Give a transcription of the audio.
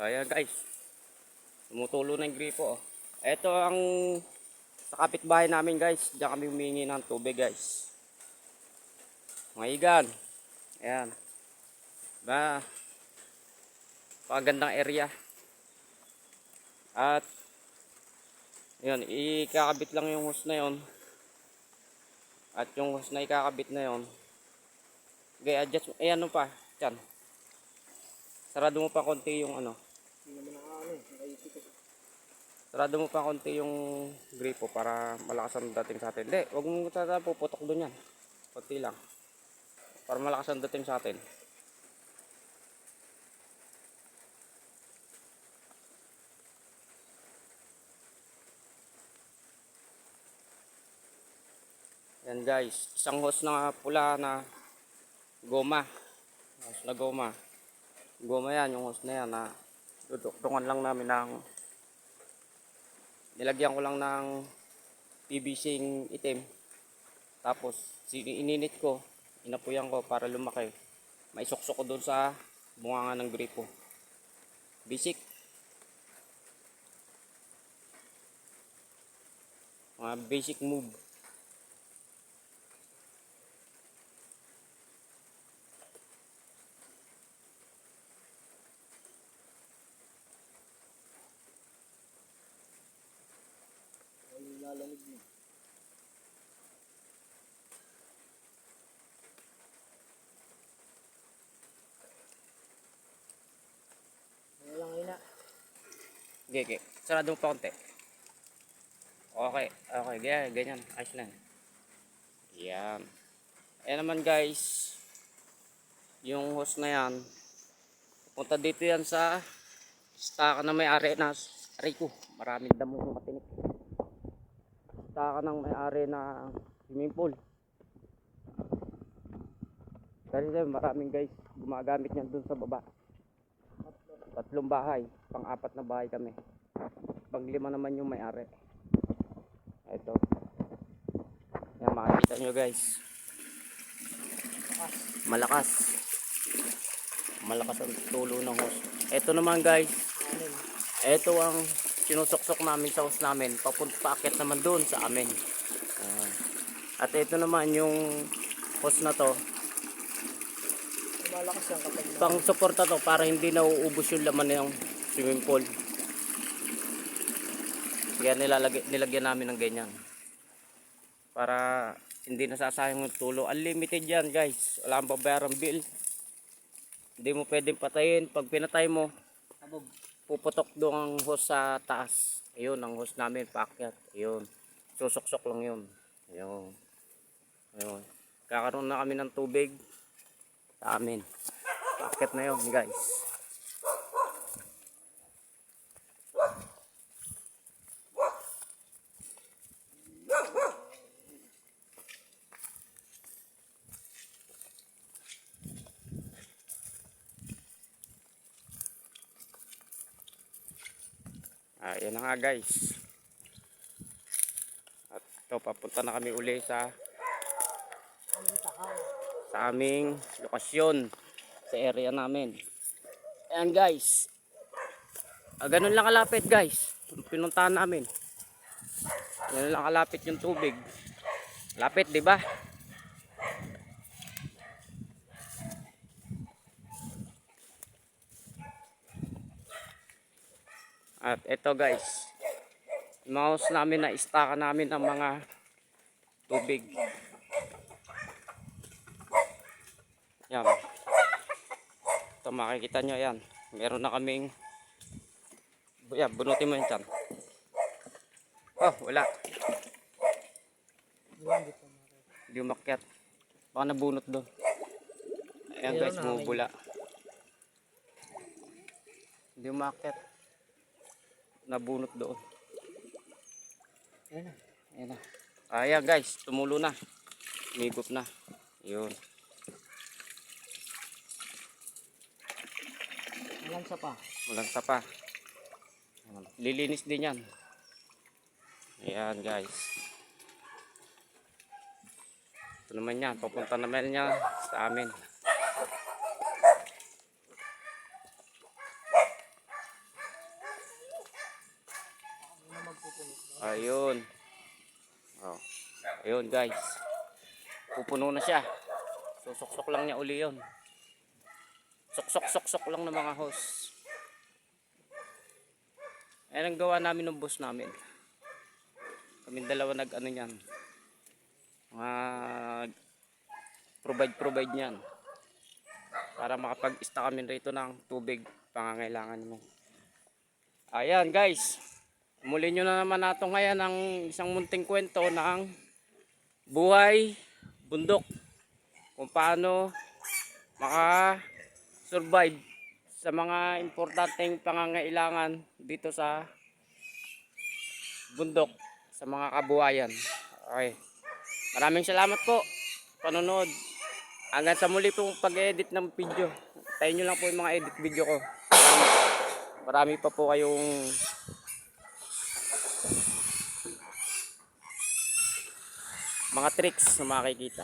Ayan guys, tumutulo na yung gripo. Oh. Ito ang sa kapitbahay namin guys. Diyan kami humingi ng tubig guys. Mga igan. Ayan. Ba, pagandang area. At yun, ikakabit lang yung hose na yun. At yung hose na ikakabit na yun, okay, adjust. Ayan ano pa. Diyan. Sarado mo pa konti yung ano. Sarado mo pa konti yung gripo para malakas ang dating sa atin. Hindi, huwag mo puputok doon yan. Konti lang. Para malakas ang dating sa atin. Yan guys, isang hose na pula na goma. Hose na goma. Goma yan, yung hose na yan na duduktungan lang namin ng nilagyan ko lang ng PVC itim. Tapos ininit ko, inapuyan ko para lumaki. Maisuksok ko doon sa bunganga ng gripo. Basic. Mga basic move. Lalamig mo. Walang hina. Okay. Sarado mo pa konti. Okay. Ganyan. Ayos lang. Yan. Ayan naman guys. Yung hose na yan. Punta dito yan sa staka na may-ari na Rico. Maraming damo ng matinik. Staka ng may-ari na swimming pool. Kasi maraming guys gumagamit niyan dun sa baba. 3 bahay, pang-4 na bahay kami. Pang-5 naman yung may-ari. Ito. Yan, makikita nyo guys. Malakas. Malakas ang tulo ng hose. Ito naman guys. Ito ang sinusuksok namin sa hose namin. Paakit naman doon sa amin. At ito naman yung hose na to. Malakas yan kapag Pang suporta to para hindi nauubos yung laman ng swimming pool. Kaya nilagyan namin ng ganyan. Para hindi nasasayang yung tulo. Unlimited yan guys. Wala kang babayarang bill. Hindi mo pwedeng patayin. Pag pinatay mo, puputok doon ang hose sa taas. Ayun, ang hose namin paakyat. Ayun. Susuksok lang yun. Ayun. Ayun. Kakaroon na kami ng tubig sa amin. Paakyat na yun guys. Ayan na nga guys. At ito, papunta na kami uli sa aming lokasyon sa area namin. Ayan guys. Ganun lang kalapit guys. Pinuntahan namin. Ganun lang kalapit yung tubig. Lapit, di ba? At ito guys, mouse namin na istaka namin ang mga tubig. Yan. Ito makikita nyo yan. Meron na kaming, yan, bunutin mo yun dyan. Oh, wala. Hindi umakyat. Baka nabunot doon. Ayan guys, bumubula. Hindi umakyat. Nabunot doon. Ayan na. Ayan guys, tumulo na. Umigop na. Yun. walang sapa. Walang sapa. Lilinis din yan. Ayan guys. Ito naman yan. Papunta naman niya sa amin. Ayun. Oh. Ayun guys. Pupuno na siya. Susuksok lang niya uli yun. Sok lang ng mga hose. Ayan ang gawa namin ng boss namin. Kaming dalawa nag-ano niyan. Provide niyan. Para makapag-ista kami rito ng tubig pangangailangan mo. Ayan guys. Muli nyo na naman nato ngayon ang isang munting kwento ng buhay bundok. Kung paano maka-survive sa mga importanteng pangangailangan dito sa bundok, sa mga kabuhayan. Okay. Maraming salamat po panonood. Hanggang sa muli pong pag-edit ng video. Tayo nyo lang po yung mga edit video ko. Marami pa po kayong mga tricks na makikita.